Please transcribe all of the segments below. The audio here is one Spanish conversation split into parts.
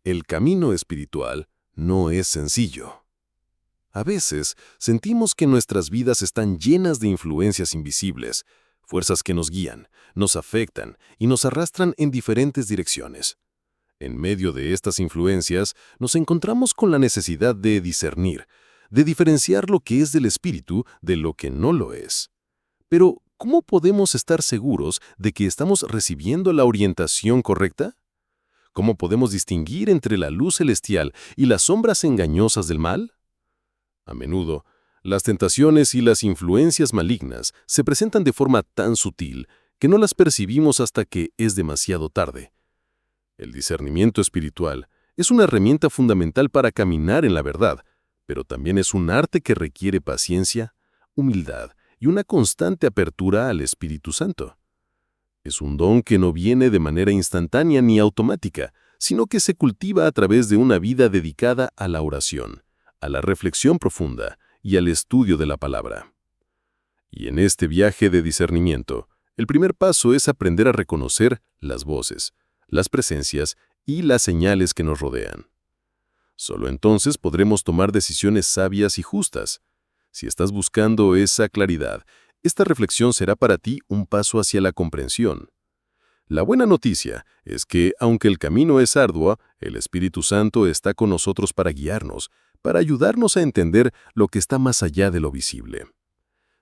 El camino espiritual no es sencillo. A veces sentimos que nuestras vidas están llenas de influencias invisibles, fuerzas que nos guían, nos afectan y nos arrastran en diferentes direcciones. En medio de estas influencias, nos encontramos con la necesidad de discernir, de diferenciar lo que es del espíritu de lo que no lo es. Pero, ¿cómo podemos estar seguros de que estamos recibiendo la orientación correcta? ¿Cómo podemos distinguir entre la luz celestial y las sombras engañosas del mal? A menudo, las tentaciones y las influencias malignas se presentan de forma tan sutil que no las percibimos hasta que es demasiado tarde. El discernimiento espiritual es una herramienta fundamental para caminar en la verdad, pero también es un arte que requiere paciencia, humildad y una constante apertura al Espíritu Santo. Es un don que no viene de manera instantánea ni automática, sino que se cultiva a través de una vida dedicada a la oración, a la reflexión profunda y al estudio de la palabra. Y en este viaje de discernimiento, el primer paso es aprender a reconocer las voces, las presencias y las señales que nos rodean. Solo entonces podremos tomar decisiones sabias y justas. Si estás buscando esa claridad, esta reflexión será para ti un paso hacia la comprensión. La buena noticia es que, aunque el camino es arduo, el Espíritu Santo está con nosotros para guiarnos, para ayudarnos a entender lo que está más allá de lo visible.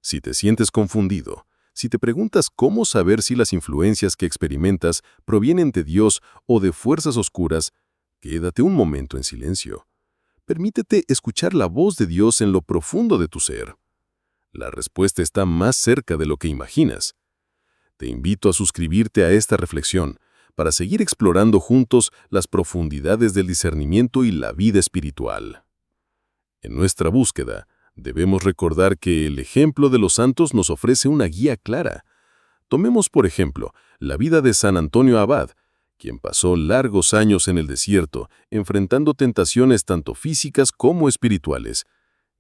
Si te sientes confundido, si te preguntas cómo saber si las influencias que experimentas provienen de Dios o de fuerzas oscuras, quédate un momento en silencio. Permítete escuchar la voz de Dios en lo profundo de tu ser. La respuesta está más cerca de lo que imaginas. Te invito a suscribirte a esta reflexión para seguir explorando juntos las profundidades del discernimiento y la vida espiritual. En nuestra búsqueda, debemos recordar que el ejemplo de los santos nos ofrece una guía clara. Tomemos, por ejemplo, la vida de San Antonio Abad, quien pasó largos años en el desierto, enfrentando tentaciones tanto físicas como espirituales.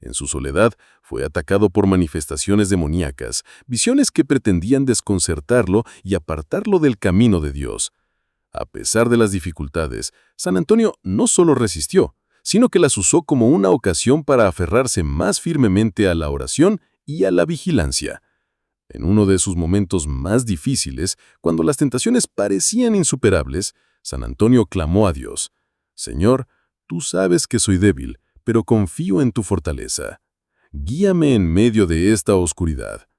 En su soledad, fue atacado por manifestaciones demoníacas, visiones que pretendían desconcertarlo y apartarlo del camino de Dios. A pesar de las dificultades, San Antonio no solo resistió, sino que las usó como una ocasión para aferrarse más firmemente a la oración y a la vigilancia. En uno de sus momentos más difíciles, cuando las tentaciones parecían insuperables, San Antonio clamó a Dios: «Señor, tú sabes que soy débil, pero confío en tu fortaleza. Guíame en medio de esta oscuridad».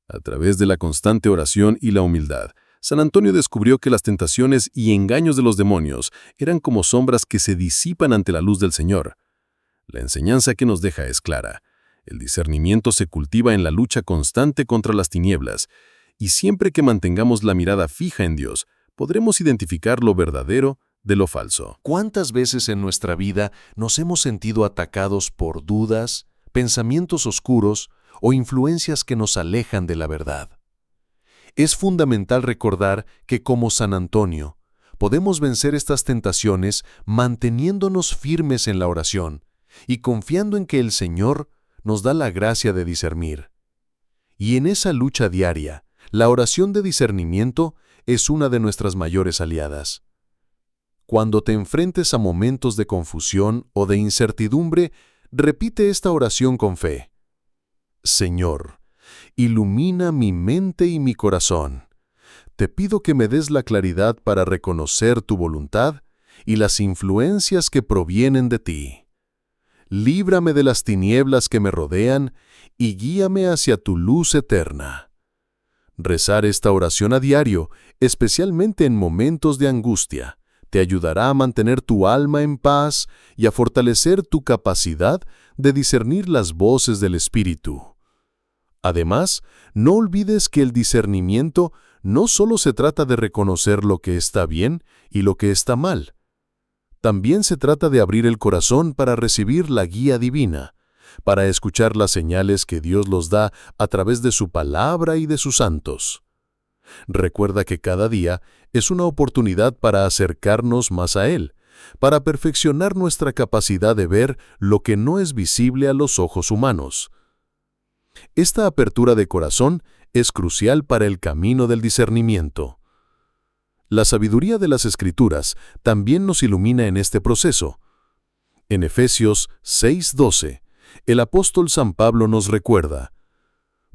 A través de la constante oración y la humildad, San Antonio descubrió que las tentaciones y engaños de los demonios eran como sombras que se disipan ante la luz del Señor. La enseñanza que nos deja es clara. El discernimiento se cultiva en la lucha constante contra las tinieblas, y siempre que mantengamos la mirada fija en Dios, podremos identificar lo verdadero de lo falso. ¿Cuántas veces en nuestra vida nos hemos sentido atacados por dudas, pensamientos oscuros o influencias que nos alejan de la verdad? Es fundamental recordar que, como San Antonio, podemos vencer estas tentaciones manteniéndonos firmes en la oración y confiando en que el Señor nos da la gracia de discernir. Y en esa lucha diaria, la oración de discernimiento es una de nuestras mayores aliadas. Cuando te enfrentes a momentos de confusión o de incertidumbre, repite esta oración con fe. Señor, ilumina mi mente y mi corazón. Te pido que me des la claridad para reconocer tu voluntad y las influencias que provienen de ti. Líbrame de las tinieblas que me rodean y guíame hacia tu luz eterna. Rezar esta oración a diario, especialmente en momentos de angustia, te ayudará a mantener tu alma en paz y a fortalecer tu capacidad de discernir las voces del Espíritu. Además, no olvides que el discernimiento no solo se trata de reconocer lo que está bien y lo que está mal. También se trata de abrir el corazón para recibir la guía divina, para escuchar las señales que Dios los da a través de su palabra y de sus santos. Recuerda que cada día es una oportunidad para acercarnos más a Él, para perfeccionar nuestra capacidad de ver lo que no es visible a los ojos humanos. Esta apertura de corazón es crucial para el camino del discernimiento. La sabiduría de las Escrituras también nos ilumina en este proceso. En Efesios 6:12, el apóstol San Pablo nos recuerda: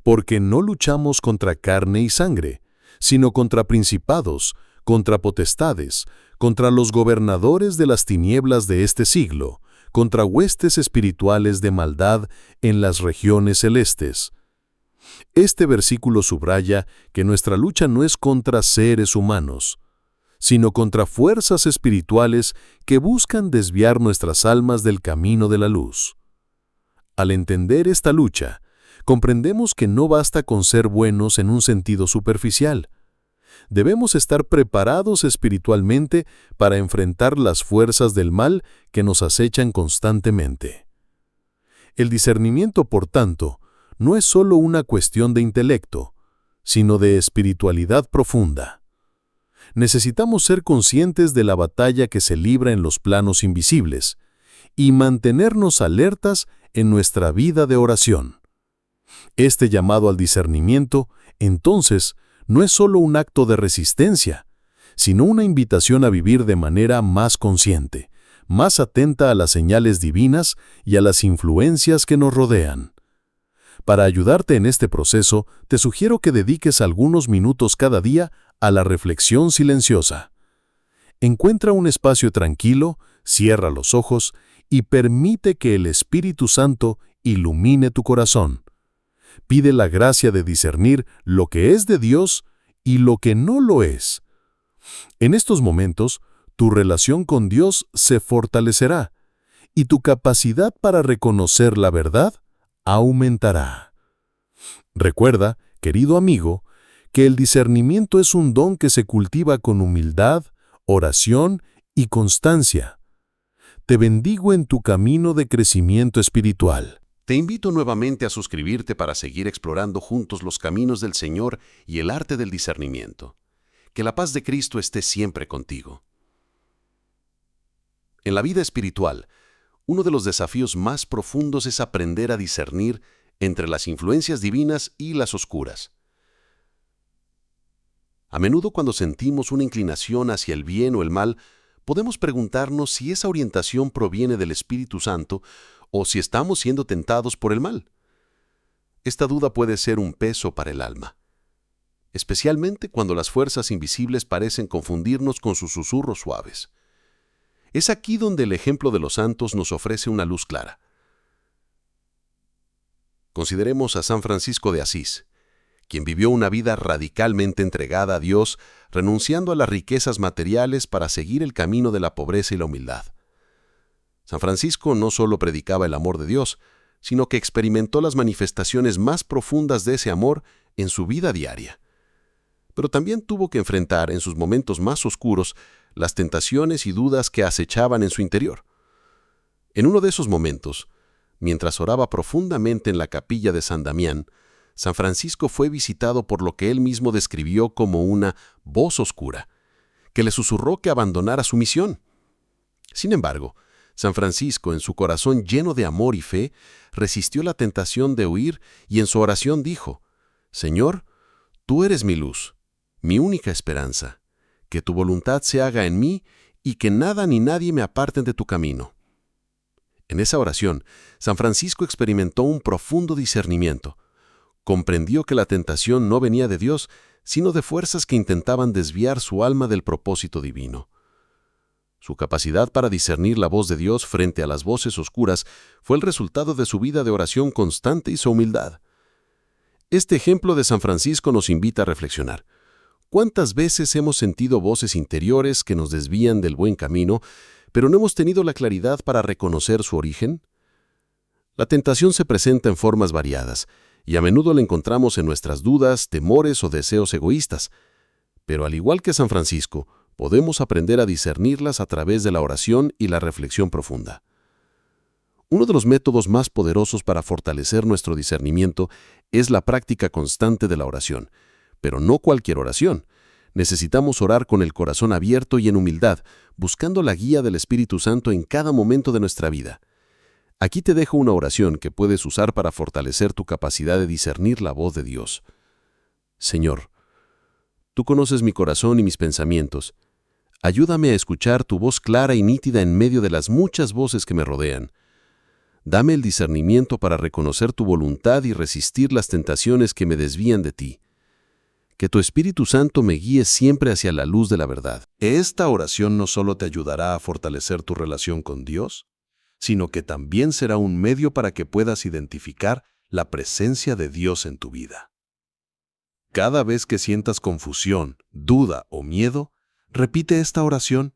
porque no luchamos contra carne y sangre, sino contra principados, contra potestades, contra los gobernadores de las tinieblas de este siglo, contra huestes espirituales de maldad en las regiones celestes. Este versículo subraya que nuestra lucha no es contra seres humanos, sino contra fuerzas espirituales que buscan desviar nuestras almas del camino de la luz. Al entender esta lucha, comprendemos que no basta con ser buenos en un sentido superficial. Debemos estar preparados espiritualmente para enfrentar las fuerzas del mal que nos acechan constantemente. El discernimiento, por tanto, no es solo una cuestión de intelecto, sino de espiritualidad profunda. Necesitamos ser conscientes de la batalla que se libra en los planos invisibles y mantenernos alertas en nuestra vida de oración. Este llamado al discernimiento, entonces, no es solo un acto de resistencia, sino una invitación a vivir de manera más consciente, más atenta a las señales divinas y a las influencias que nos rodean. Para ayudarte en este proceso, te sugiero que dediques algunos minutos cada día a la reflexión silenciosa. Encuentra un espacio tranquilo, cierra los ojos y permite que el Espíritu Santo ilumine tu corazón. Pide la gracia de discernir lo que es de Dios y lo que no lo es. En estos momentos, tu relación con Dios se fortalecerá y tu capacidad para reconocer la verdad aumentará. Recuerda, querido amigo, que el discernimiento es un don que se cultiva con humildad, oración y constancia. Te bendigo en tu camino de crecimiento espiritual. Te invito nuevamente a suscribirte para seguir explorando juntos los caminos del Señor y el arte del discernimiento. Que la paz de Cristo esté siempre contigo. En la vida espiritual, uno de los desafíos más profundos es aprender a discernir entre las influencias divinas y las oscuras. A menudo cuando sentimos una inclinación hacia el bien o el mal, podemos preguntarnos si esa orientación proviene del Espíritu Santo o si estamos siendo tentados por el mal. Esta duda puede ser un peso para el alma, especialmente cuando las fuerzas invisibles parecen confundirnos con sus susurros suaves. Es aquí donde el ejemplo de los santos nos ofrece una luz clara. Consideremos a San Francisco de Asís, quien vivió una vida radicalmente entregada a Dios, renunciando a las riquezas materiales para seguir el camino de la pobreza y la humildad. San Francisco no solo predicaba el amor de Dios, sino que experimentó las manifestaciones más profundas de ese amor en su vida diaria. Pero también tuvo que enfrentar en sus momentos más oscuros las tentaciones y dudas que acechaban en su interior. En uno de esos momentos, mientras oraba profundamente en la capilla de San Damián, San Francisco fue visitado por lo que él mismo describió como una voz oscura, que le susurró que abandonara su misión. Sin embargo, San Francisco, en su corazón lleno de amor y fe, resistió la tentación de huir y en su oración dijo: «Señor, tú eres mi luz, mi única esperanza. Que tu voluntad se haga en mí y que nada ni nadie me aparten de tu camino». En esa oración, San Francisco experimentó un profundo discernimiento. Comprendió que la tentación no venía de Dios, sino de fuerzas que intentaban desviar su alma del propósito divino. Su capacidad para discernir la voz de Dios frente a las voces oscuras fue el resultado de su vida de oración constante y su humildad. Este ejemplo de San Francisco nos invita a reflexionar. ¿Cuántas veces hemos sentido voces interiores que nos desvían del buen camino, pero no hemos tenido la claridad para reconocer su origen? La tentación se presenta en formas variadas, y a menudo la encontramos en nuestras dudas, temores o deseos egoístas. Pero al igual que San Francisco, podemos aprender a discernirlas a través de la oración y la reflexión profunda. Uno de los métodos más poderosos para fortalecer nuestro discernimiento es la práctica constante de la oración. Pero no cualquier oración. Necesitamos orar con el corazón abierto y en humildad, buscando la guía del Espíritu Santo en cada momento de nuestra vida. Aquí te dejo una oración que puedes usar para fortalecer tu capacidad de discernir la voz de Dios. Señor, Tú conoces mi corazón y mis pensamientos. Ayúdame a escuchar tu voz clara y nítida en medio de las muchas voces que me rodean. Dame el discernimiento para reconocer tu voluntad y resistir las tentaciones que me desvían de ti. Que tu Espíritu Santo me guíe siempre hacia la luz de la verdad. Esta oración no solo te ayudará a fortalecer tu relación con Dios, sino que también será un medio para que puedas identificar la presencia de Dios en tu vida. Cada vez que sientas confusión, duda o miedo, repite esta oración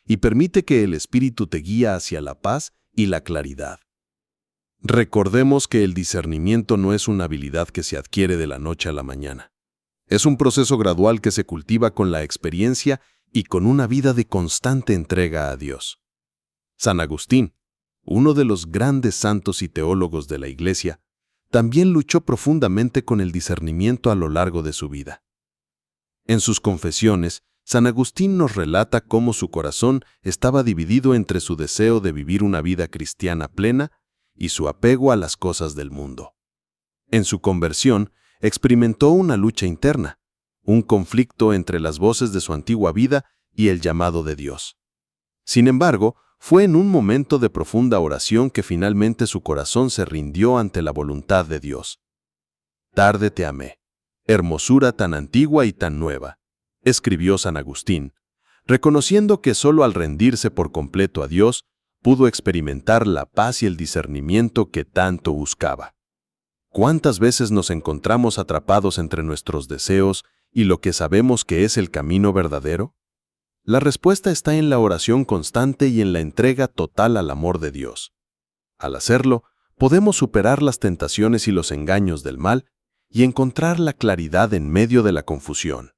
y permite que el Espíritu te guíe hacia la paz y la claridad. Recordemos que el discernimiento no es una habilidad que se adquiere de la noche a la mañana. Es un proceso gradual que se cultiva con la experiencia y con una vida de constante entrega a Dios. San Agustín, uno de los grandes santos y teólogos de la Iglesia, también luchó profundamente con el discernimiento a lo largo de su vida. En sus confesiones, San Agustín nos relata cómo su corazón estaba dividido entre su deseo de vivir una vida cristiana plena y su apego a las cosas del mundo. En su conversión, experimentó una lucha interna, un conflicto entre las voces de su antigua vida y el llamado de Dios. Sin embargo, fue en un momento de profunda oración que finalmente su corazón se rindió ante la voluntad de Dios. «Tarde te amé, hermosura tan antigua y tan nueva», escribió San Agustín, reconociendo que solo al rendirse por completo a Dios pudo experimentar la paz y el discernimiento que tanto buscaba. ¿Cuántas veces nos encontramos atrapados entre nuestros deseos y lo que sabemos que es el camino verdadero? La respuesta está en la oración constante y en la entrega total al amor de Dios. Al hacerlo, podemos superar las tentaciones y los engaños del mal y encontrar la claridad en medio de la confusión.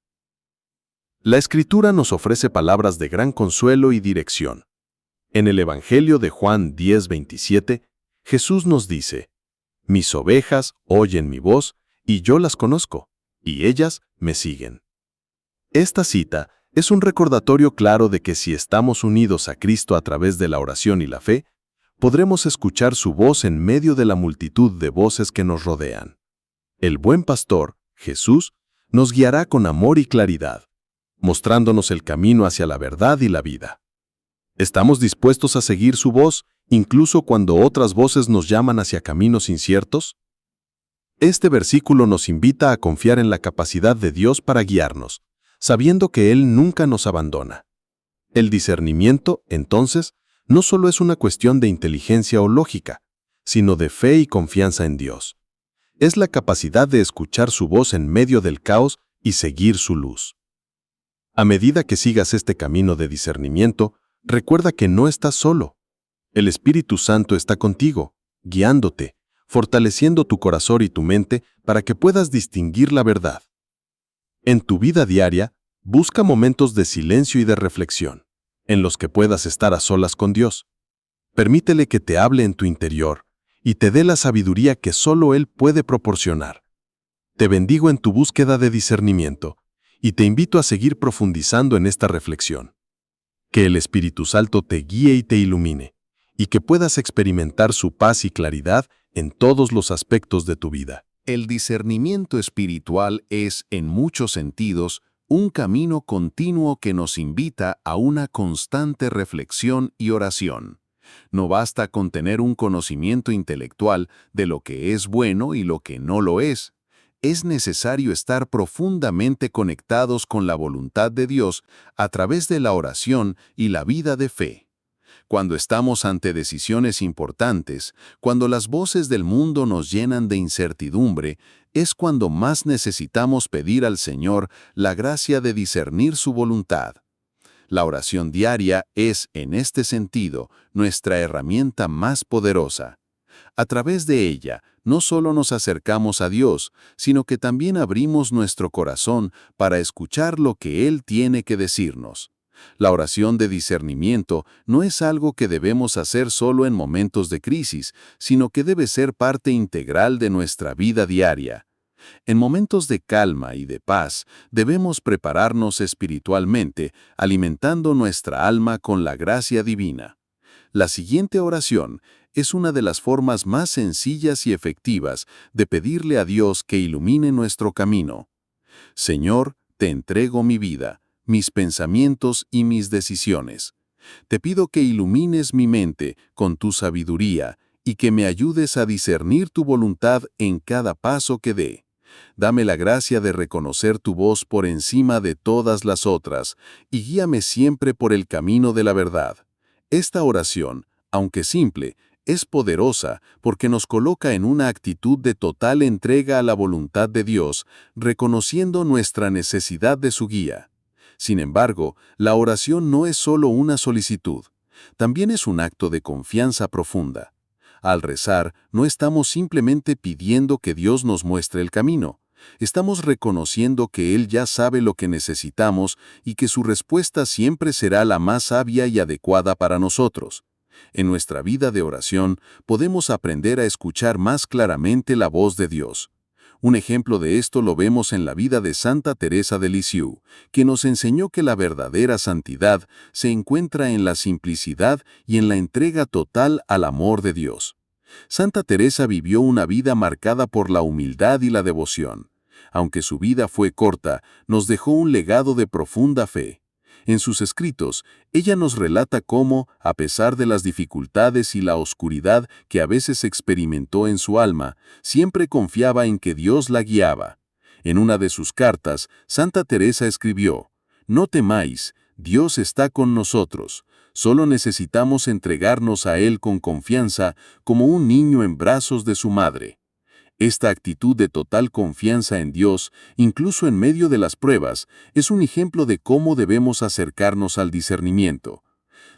La Escritura nos ofrece palabras de gran consuelo y dirección. En el Evangelio de Juan 10:27, Jesús nos dice: «Mis ovejas oyen mi voz, y yo las conozco, y ellas me siguen». Esta cita es un recordatorio claro de que si estamos unidos a Cristo a través de la oración y la fe, podremos escuchar su voz en medio de la multitud de voces que nos rodean. El buen pastor, Jesús, nos guiará con amor y claridad, mostrándonos el camino hacia la verdad y la vida. ¿Estamos dispuestos a seguir su voz, incluso cuando otras voces nos llaman hacia caminos inciertos? Este versículo nos invita a confiar en la capacidad de Dios para guiarnos, sabiendo que Él nunca nos abandona. El discernimiento, entonces, no solo es una cuestión de inteligencia o lógica, sino de fe y confianza en Dios. Es la capacidad de escuchar su voz en medio del caos y seguir su luz. A medida que sigas este camino de discernimiento, recuerda que no estás solo. El Espíritu Santo está contigo, guiándote, fortaleciendo tu corazón y tu mente para que puedas distinguir la verdad. En tu vida diaria, busca momentos de silencio y de reflexión, en los que puedas estar a solas con Dios. Permítele que te hable en tu interior y te dé la sabiduría que solo Él puede proporcionar. Te bendigo en tu búsqueda de discernimiento y te invito a seguir profundizando en esta reflexión. Que el Espíritu Santo te guíe y te ilumine, y que puedas experimentar su paz y claridad en todos los aspectos de tu vida. El discernimiento espiritual es, en muchos sentidos, un camino continuo que nos invita a una constante reflexión y oración. No basta con tener un conocimiento intelectual de lo que es bueno y lo que no lo es. Es necesario estar profundamente conectados con la voluntad de Dios a través de la oración y la vida de fe. Cuando estamos ante decisiones importantes, cuando las voces del mundo nos llenan de incertidumbre, es cuando más necesitamos pedir al Señor la gracia de discernir su voluntad. La oración diaria es, en este sentido, nuestra herramienta más poderosa. A través de ella, no solo nos acercamos a Dios, sino que también abrimos nuestro corazón para escuchar lo que Él tiene que decirnos. La oración de discernimiento no es algo que debemos hacer solo en momentos de crisis, sino que debe ser parte integral de nuestra vida diaria. En momentos de calma y de paz, debemos prepararnos espiritualmente, alimentando nuestra alma con la gracia divina. La siguiente oración es una de las formas más sencillas y efectivas de pedirle a Dios que ilumine nuestro camino. Señor, te entrego mi vida, mis pensamientos y mis decisiones. Te pido que ilumines mi mente con tu sabiduría y que me ayudes a discernir tu voluntad en cada paso que dé. Dame la gracia de reconocer tu voz por encima de todas las otras y guíame siempre por el camino de la verdad. Esta oración, aunque simple, es poderosa porque nos coloca en una actitud de total entrega a la voluntad de Dios, reconociendo nuestra necesidad de su guía. Sin embargo, la oración no es solo una solicitud, también es un acto de confianza profunda. Al rezar, no estamos simplemente pidiendo que Dios nos muestre el camino. Estamos reconociendo que Él ya sabe lo que necesitamos y que su respuesta siempre será la más sabia y adecuada para nosotros. En nuestra vida de oración podemos aprender a escuchar más claramente la voz de Dios. Un ejemplo de esto lo vemos en la vida de Santa Teresa de Lisieux, que nos enseñó que la verdadera santidad se encuentra en la simplicidad y en la entrega total al amor de Dios. Santa Teresa vivió una vida marcada por la humildad y la devoción. Aunque su vida fue corta, nos dejó un legado de profunda fe. En sus escritos, ella nos relata cómo, a pesar de las dificultades y la oscuridad que a veces experimentó en su alma, siempre confiaba en que Dios la guiaba. En una de sus cartas, Santa Teresa escribió: «No temáis, Dios está con nosotros. Solo necesitamos entregarnos a Él con confianza como un niño en brazos de su madre». Esta actitud de total confianza en Dios, incluso en medio de las pruebas, es un ejemplo de cómo debemos acercarnos al discernimiento.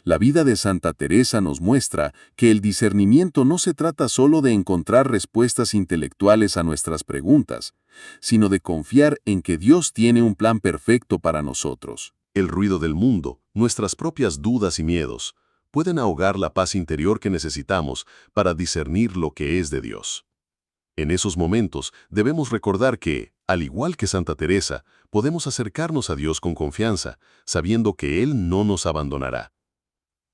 La vida de Santa Teresa nos muestra que el discernimiento no se trata solo de encontrar respuestas intelectuales a nuestras preguntas, sino de confiar en que Dios tiene un plan perfecto para nosotros. El ruido del mundo, nuestras propias dudas y miedos, pueden ahogar la paz interior que necesitamos para discernir lo que es de Dios. En esos momentos debemos recordar que, al igual que Santa Teresa, podemos acercarnos a Dios con confianza, sabiendo que Él no nos abandonará.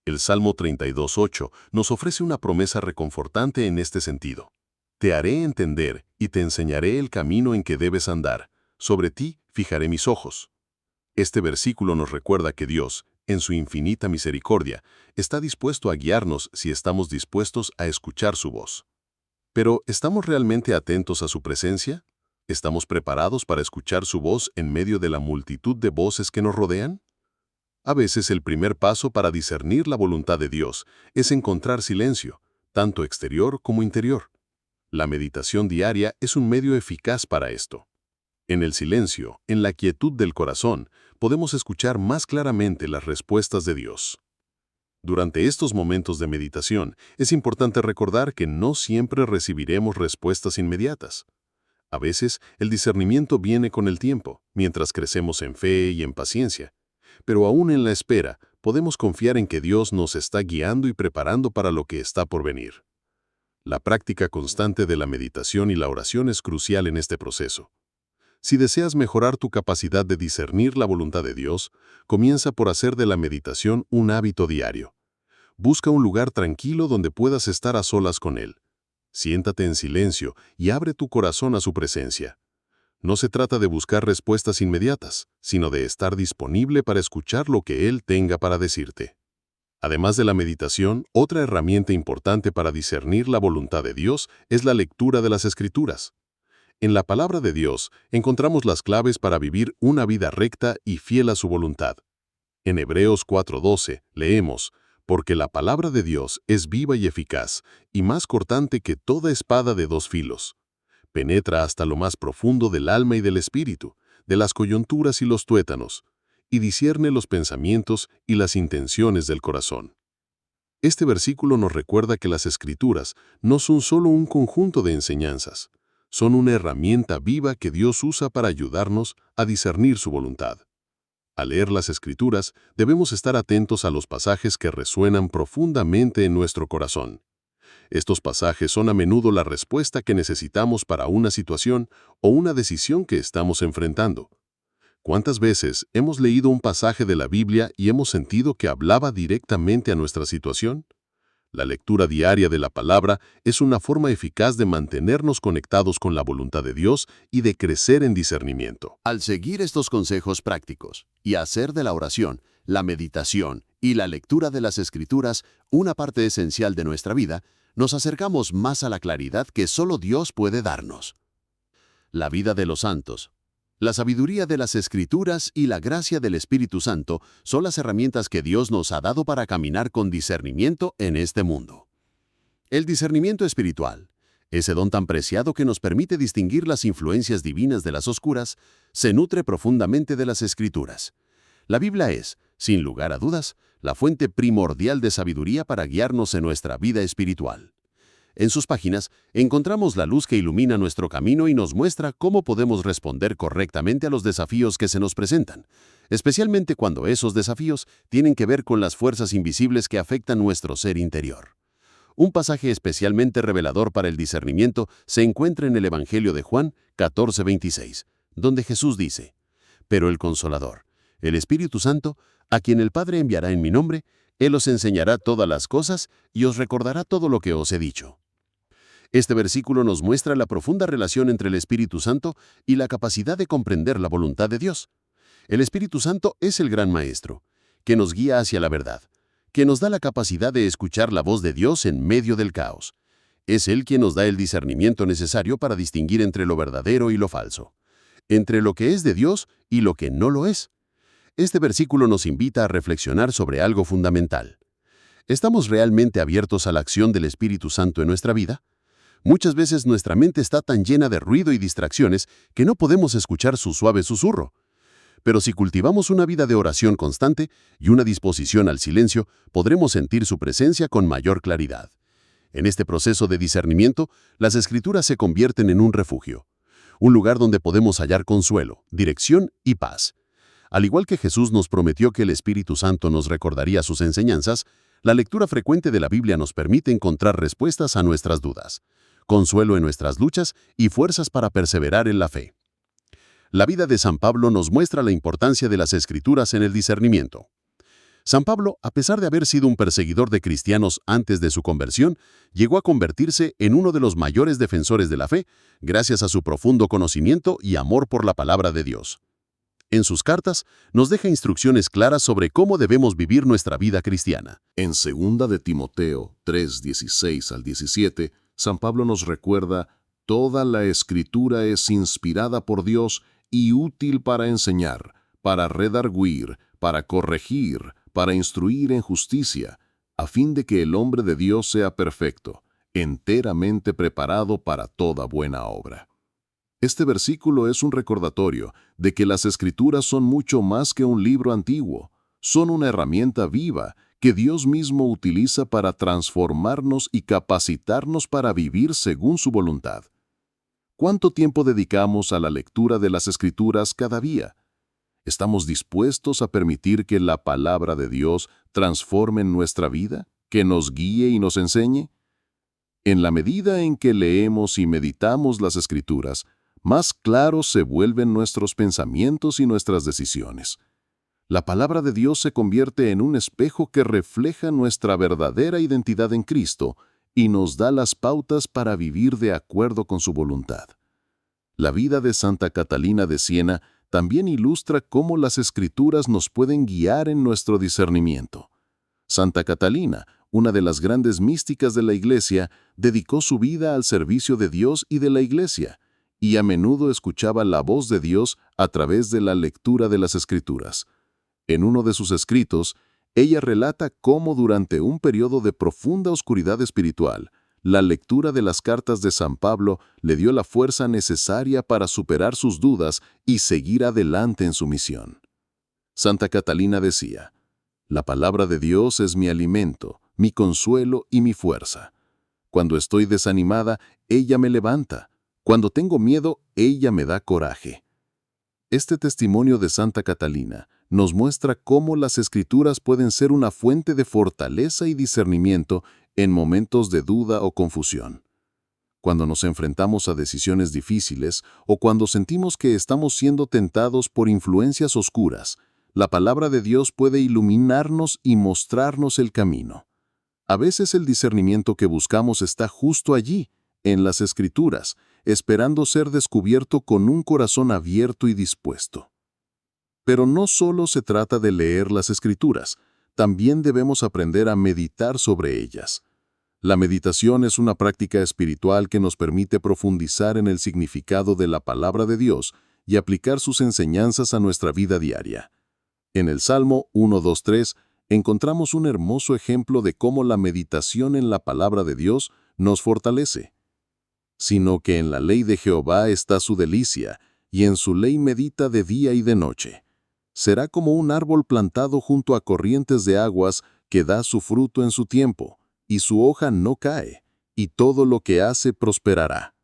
El Salmo 32:8 nos ofrece una promesa reconfortante en este sentido. Te haré entender y te enseñaré el camino en que debes andar. Sobre ti fijaré mis ojos. Este versículo nos recuerda que Dios, en su infinita misericordia, está dispuesto a guiarnos si estamos dispuestos a escuchar su voz. Pero, ¿estamos realmente atentos a su presencia? ¿Estamos preparados para escuchar su voz en medio de la multitud de voces que nos rodean? A veces el primer paso para discernir la voluntad de Dios es encontrar silencio, tanto exterior como interior. La meditación diaria es un medio eficaz para esto. En el silencio, en la quietud del corazón, podemos escuchar más claramente las respuestas de Dios. Durante estos momentos de meditación, es importante recordar que no siempre recibiremos respuestas inmediatas. A veces, el discernimiento viene con el tiempo, mientras crecemos en fe y en paciencia. Pero aún en la espera, podemos confiar en que Dios nos está guiando y preparando para lo que está por venir. La práctica constante de la meditación y la oración es crucial en este proceso. Si deseas mejorar tu capacidad de discernir la voluntad de Dios, comienza por hacer de la meditación un hábito diario. Busca un lugar tranquilo donde puedas estar a solas con Él. Siéntate en silencio y abre tu corazón a su presencia. No se trata de buscar respuestas inmediatas, sino de estar disponible para escuchar lo que Él tenga para decirte. Además de la meditación, otra herramienta importante para discernir la voluntad de Dios es la lectura de las Escrituras. En la palabra de Dios encontramos las claves para vivir una vida recta y fiel a su voluntad. En Hebreos 4:12 leemos: «Porque la palabra de Dios es viva y eficaz, y más cortante que toda espada de dos filos. Penetra hasta lo más profundo del alma y del espíritu, de las coyunturas y los tuétanos, y discierne los pensamientos y las intenciones del corazón». Este versículo nos recuerda que las Escrituras no son solo un conjunto de enseñanzas, son una herramienta viva que Dios usa para ayudarnos a discernir su voluntad. Al leer las Escrituras, debemos estar atentos a los pasajes que resuenan profundamente en nuestro corazón. Estos pasajes son a menudo la respuesta que necesitamos para una situación o una decisión que estamos enfrentando. ¿Cuántas veces hemos leído un pasaje de la Biblia y hemos sentido que hablaba directamente a nuestra situación? La lectura diaria de la palabra es una forma eficaz de mantenernos conectados con la voluntad de Dios y de crecer en discernimiento. Al seguir estos consejos prácticos y hacer de la oración, la meditación y la lectura de las Escrituras una parte esencial de nuestra vida, nos acercamos más a la claridad que solo Dios puede darnos. La vida de los santos, la sabiduría de las Escrituras y la gracia del Espíritu Santo son las herramientas que Dios nos ha dado para caminar con discernimiento en este mundo. El discernimiento espiritual, ese don tan preciado que nos permite distinguir las influencias divinas de las oscuras, se nutre profundamente de las Escrituras. La Biblia es, sin lugar a dudas, la fuente primordial de sabiduría para guiarnos en nuestra vida espiritual. En sus páginas encontramos la luz que ilumina nuestro camino y nos muestra cómo podemos responder correctamente a los desafíos que se nos presentan, especialmente cuando esos desafíos tienen que ver con las fuerzas invisibles que afectan nuestro ser interior. Un pasaje especialmente revelador para el discernimiento se encuentra en el Evangelio de Juan 14:26, donde Jesús dice: «Pero el Consolador, el Espíritu Santo, a quien el Padre enviará en mi nombre, Él os enseñará todas las cosas y os recordará todo lo que os he dicho». Este versículo nos muestra la profunda relación entre el Espíritu Santo y la capacidad de comprender la voluntad de Dios. El Espíritu Santo es el gran Maestro, que nos guía hacia la verdad, que nos da la capacidad de escuchar la voz de Dios en medio del caos. Es Él quien nos da el discernimiento necesario para distinguir entre lo verdadero y lo falso, entre lo que es de Dios y lo que no lo es. Este versículo nos invita a reflexionar sobre algo fundamental. ¿Estamos realmente abiertos a la acción del Espíritu Santo en nuestra vida? Muchas veces nuestra mente está tan llena de ruido y distracciones que no podemos escuchar su suave susurro. Pero si cultivamos una vida de oración constante y una disposición al silencio, podremos sentir su presencia con mayor claridad. En este proceso de discernimiento, las Escrituras se convierten en un refugio, un lugar donde podemos hallar consuelo, dirección y paz. Al igual que Jesús nos prometió que el Espíritu Santo nos recordaría sus enseñanzas, la lectura frecuente de la Biblia nos permite encontrar respuestas a nuestras dudas, consuelo en nuestras luchas y fuerzas para perseverar en la fe. La vida de San Pablo nos muestra la importancia de las Escrituras en el discernimiento. San Pablo, a pesar de haber sido un perseguidor de cristianos antes de su conversión, llegó a convertirse en uno de los mayores defensores de la fe gracias a su profundo conocimiento y amor por la palabra de Dios. En sus cartas, nos deja instrucciones claras sobre cómo debemos vivir nuestra vida cristiana. En 2 de Timoteo 3:16 al 17, San Pablo nos recuerda: «Toda la Escritura es inspirada por Dios y útil para enseñar, para redarguir, para corregir, para instruir en justicia, a fin de que el hombre de Dios sea perfecto, enteramente preparado para toda buena obra». Este versículo es un recordatorio de que las Escrituras son mucho más que un libro antiguo. Son una herramienta viva que Dios mismo utiliza para transformarnos y capacitarnos para vivir según su voluntad. ¿Cuánto tiempo dedicamos a la lectura de las Escrituras cada día? ¿Estamos dispuestos a permitir que la palabra de Dios transforme nuestra vida, que nos guíe y nos enseñe? En la medida en que leemos y meditamos las Escrituras, más claros se vuelven nuestros pensamientos y nuestras decisiones. La palabra de Dios se convierte en un espejo que refleja nuestra verdadera identidad en Cristo y nos da las pautas para vivir de acuerdo con su voluntad. La vida de Santa Catalina de Siena también ilustra cómo las Escrituras nos pueden guiar en nuestro discernimiento. Santa Catalina, una de las grandes místicas de la Iglesia, dedicó su vida al servicio de Dios y de la Iglesia, y a menudo escuchaba la voz de Dios a través de la lectura de las Escrituras. En uno de sus escritos, ella relata cómo durante un periodo de profunda oscuridad espiritual, la lectura de las cartas de San Pablo le dio la fuerza necesaria para superar sus dudas y seguir adelante en su misión. Santa Catalina decía: «La palabra de Dios es mi alimento, mi consuelo y mi fuerza. Cuando estoy desanimada, ella me levanta. Cuando tengo miedo, ella me da coraje». Este testimonio de Santa Catalina nos muestra cómo las Escrituras pueden ser una fuente de fortaleza y discernimiento en momentos de duda o confusión. Cuando nos enfrentamos a decisiones difíciles o cuando sentimos que estamos siendo tentados por influencias oscuras, la palabra de Dios puede iluminarnos y mostrarnos el camino. A veces el discernimiento que buscamos está justo allí, en las Escrituras, esperando ser descubierto con un corazón abierto y dispuesto. Pero no solo se trata de leer las Escrituras, también debemos aprender a meditar sobre ellas. La meditación es una práctica espiritual que nos permite profundizar en el significado de la palabra de Dios y aplicar sus enseñanzas a nuestra vida diaria. En el Salmo 1-2-3 encontramos un hermoso ejemplo de cómo la meditación en la palabra de Dios nos fortalece. Sino que en la ley de Jehová está su delicia, y en su ley medita de día y de noche. Será como un árbol plantado junto a corrientes de aguas que da su fruto en su tiempo, y su hoja no cae, y todo lo que hace prosperará.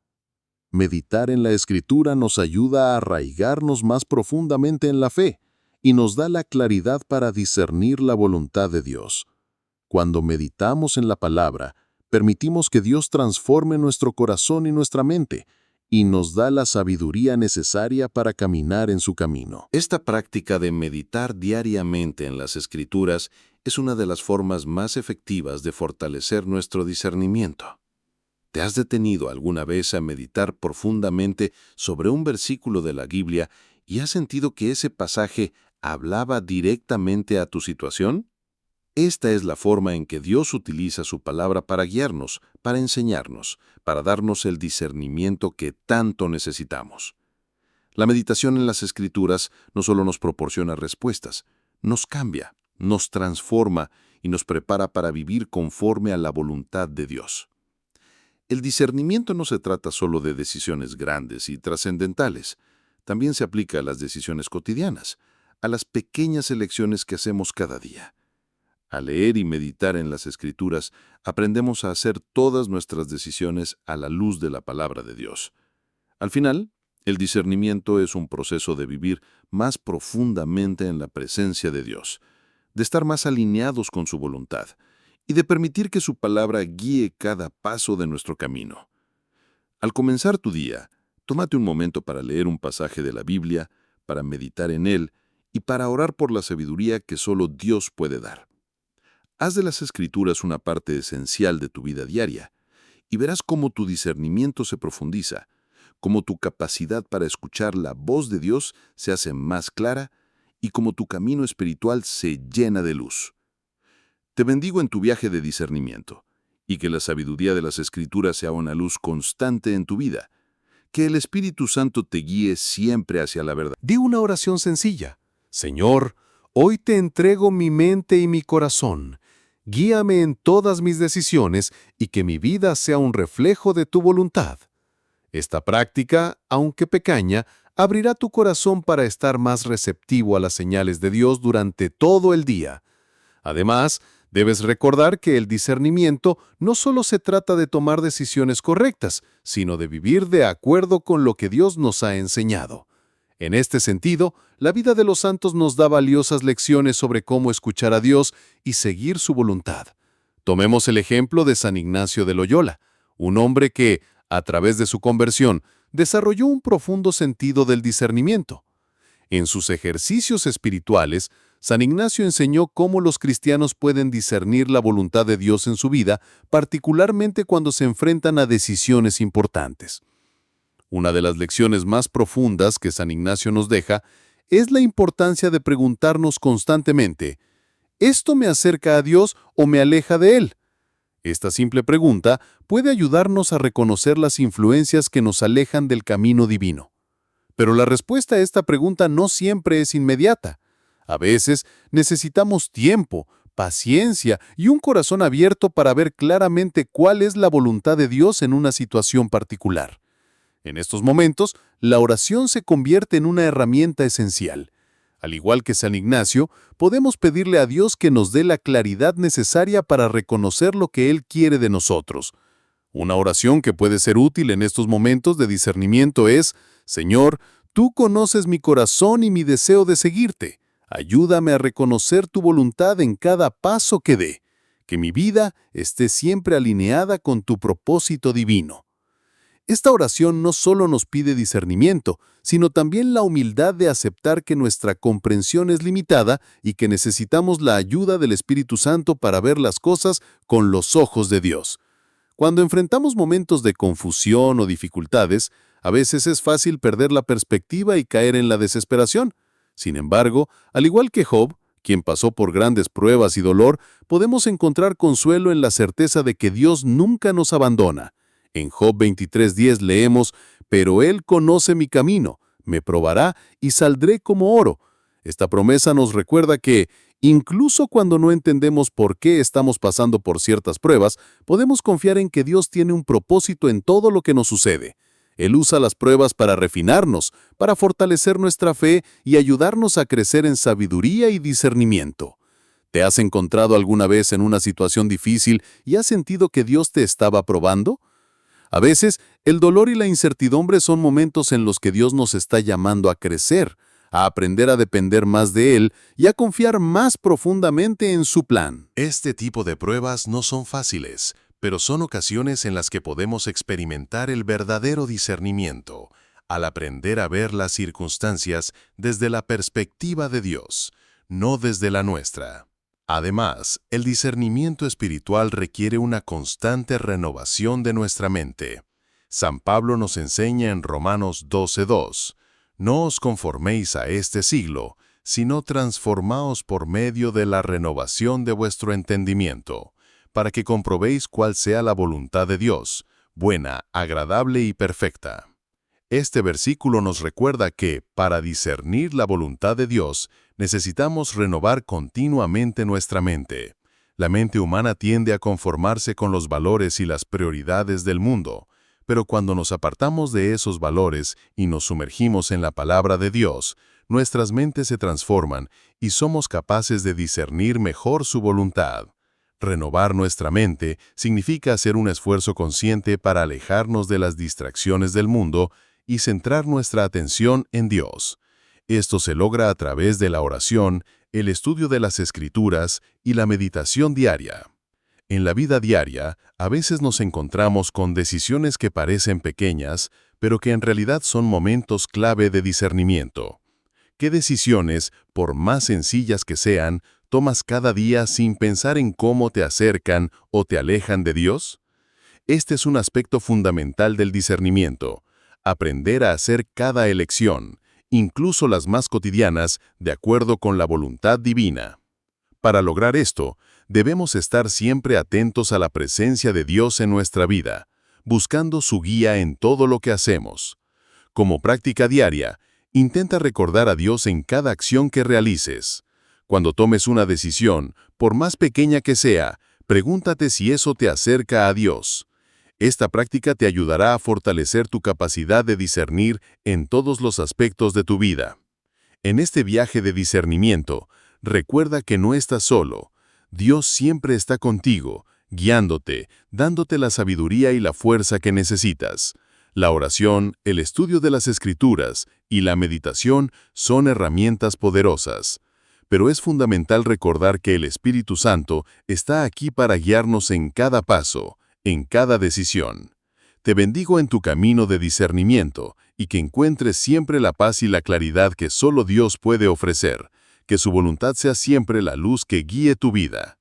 Meditar en la Escritura nos ayuda a arraigarnos más profundamente en la fe, y nos da la claridad para discernir la voluntad de Dios. Cuando meditamos en la palabra, permitimos que Dios transforme nuestro corazón y nuestra mente, y nos da la sabiduría necesaria para caminar en su camino. Esta práctica de meditar diariamente en las Escrituras es una de las formas más efectivas de fortalecer nuestro discernimiento. ¿Te has detenido alguna vez a meditar profundamente sobre un versículo de la Biblia y has sentido que ese pasaje hablaba directamente a tu situación? Esta es la forma en que Dios utiliza su palabra para guiarnos, para enseñarnos, para darnos el discernimiento que tanto necesitamos. La meditación en las Escrituras no solo nos proporciona respuestas, nos cambia, nos transforma y nos prepara para vivir conforme a la voluntad de Dios. El discernimiento no se trata solo de decisiones grandes y trascendentales, también se aplica a las decisiones cotidianas, a las pequeñas elecciones que hacemos cada día. Al leer y meditar en las Escrituras, aprendemos a hacer todas nuestras decisiones a la luz de la palabra de Dios. Al final, el discernimiento es un proceso de vivir más profundamente en la presencia de Dios, de estar más alineados con su voluntad y de permitir que su palabra guíe cada paso de nuestro camino. Al comenzar tu día, tómate un momento para leer un pasaje de la Biblia, para meditar en él y para orar por la sabiduría que solo Dios puede dar. Haz de las Escrituras una parte esencial de tu vida diaria y verás cómo tu discernimiento se profundiza, cómo tu capacidad para escuchar la voz de Dios se hace más clara y cómo tu camino espiritual se llena de luz. Te bendigo en tu viaje de discernimiento y que la sabiduría de las Escrituras sea una luz constante en tu vida. Que el Espíritu Santo te guíe siempre hacia la verdad. Di una oración sencilla. Señor, hoy te entrego mi mente y mi corazón. Guíame en todas mis decisiones y que mi vida sea un reflejo de tu voluntad. Esta práctica, aunque pequeña, abrirá tu corazón para estar más receptivo a las señales de Dios durante todo el día. Además, debes recordar que el discernimiento no solo se trata de tomar decisiones correctas, sino de vivir de acuerdo con lo que Dios nos ha enseñado. En este sentido, la vida de los santos nos da valiosas lecciones sobre cómo escuchar a Dios y seguir su voluntad. Tomemos el ejemplo de San Ignacio de Loyola, un hombre que, a través de su conversión, desarrolló un profundo sentido del discernimiento. En sus ejercicios espirituales, San Ignacio enseñó cómo los cristianos pueden discernir la voluntad de Dios en su vida, particularmente cuando se enfrentan a decisiones importantes. Una de las lecciones más profundas que San Ignacio nos deja es la importancia de preguntarnos constantemente, ¿esto me acerca a Dios o me aleja de Él? Esta simple pregunta puede ayudarnos a reconocer las influencias que nos alejan del camino divino. Pero la respuesta a esta pregunta no siempre es inmediata. A veces necesitamos tiempo, paciencia y un corazón abierto para ver claramente cuál es la voluntad de Dios en una situación particular. En estos momentos, la oración se convierte en una herramienta esencial. Al igual que San Ignacio, podemos pedirle a Dios que nos dé la claridad necesaria para reconocer lo que Él quiere de nosotros. Una oración que puede ser útil en estos momentos de discernimiento es: Señor, tú conoces mi corazón y mi deseo de seguirte. Ayúdame a reconocer tu voluntad en cada paso que dé. Que mi vida esté siempre alineada con tu propósito divino. Esta oración no solo nos pide discernimiento, sino también la humildad de aceptar que nuestra comprensión es limitada y que necesitamos la ayuda del Espíritu Santo para ver las cosas con los ojos de Dios. Cuando enfrentamos momentos de confusión o dificultades, a veces es fácil perder la perspectiva y caer en la desesperación. Sin embargo, al igual que Job, quien pasó por grandes pruebas y dolor, podemos encontrar consuelo en la certeza de que Dios nunca nos abandona. En Job 23:10 leemos, «Pero Él conoce mi camino, me probará y saldré como oro». Esta promesa nos recuerda que, incluso cuando no entendemos por qué estamos pasando por ciertas pruebas, podemos confiar en que Dios tiene un propósito en todo lo que nos sucede. Él usa las pruebas para refinarnos, para fortalecer nuestra fe y ayudarnos a crecer en sabiduría y discernimiento. ¿Te has encontrado alguna vez en una situación difícil y has sentido que Dios te estaba probando? A veces, el dolor y la incertidumbre son momentos en los que Dios nos está llamando a crecer, a aprender a depender más de Él y a confiar más profundamente en su plan. Este tipo de pruebas no son fáciles, pero son ocasiones en las que podemos experimentar el verdadero discernimiento, al aprender a ver las circunstancias desde la perspectiva de Dios, no desde la nuestra. Además, el discernimiento espiritual requiere una constante renovación de nuestra mente. San Pablo nos enseña en Romanos 12:2, «No os conforméis a este siglo, sino transformaos por medio de la renovación de vuestro entendimiento, para que comprobéis cuál sea la voluntad de Dios, buena, agradable y perfecta». Este versículo nos recuerda que, para discernir la voluntad de Dios, necesitamos renovar continuamente nuestra mente. La mente humana tiende a conformarse con los valores y las prioridades del mundo, pero cuando nos apartamos de esos valores y nos sumergimos en la palabra de Dios, nuestras mentes se transforman y somos capaces de discernir mejor su voluntad. Renovar nuestra mente significa hacer un esfuerzo consciente para alejarnos de las distracciones del mundo y centrar nuestra atención en Dios. Esto se logra a través de la oración, el estudio de las Escrituras y la meditación diaria. En la vida diaria, a veces nos encontramos con decisiones que parecen pequeñas, pero que en realidad son momentos clave de discernimiento. ¿Qué decisiones, por más sencillas que sean, tomas cada día sin pensar en cómo te acercan o te alejan de Dios? Este es un aspecto fundamental del discernimiento. Aprender a hacer cada elección, incluso las más cotidianas, de acuerdo con la voluntad divina. Para lograr esto, debemos estar siempre atentos a la presencia de Dios en nuestra vida, buscando su guía en todo lo que hacemos. Como práctica diaria, intenta recordar a Dios en cada acción que realices. Cuando tomes una decisión, por más pequeña que sea, pregúntate si eso te acerca a Dios. Esta práctica te ayudará a fortalecer tu capacidad de discernir en todos los aspectos de tu vida. En este viaje de discernimiento, recuerda que no estás solo. Dios siempre está contigo, guiándote, dándote la sabiduría y la fuerza que necesitas. La oración, el estudio de las Escrituras y la meditación son herramientas poderosas. Pero es fundamental recordar que el Espíritu Santo está aquí para guiarnos en cada paso, en cada decisión. Te bendigo en tu camino de discernimiento y que encuentres siempre la paz y la claridad que solo Dios puede ofrecer. Que su voluntad sea siempre la luz que guíe tu vida.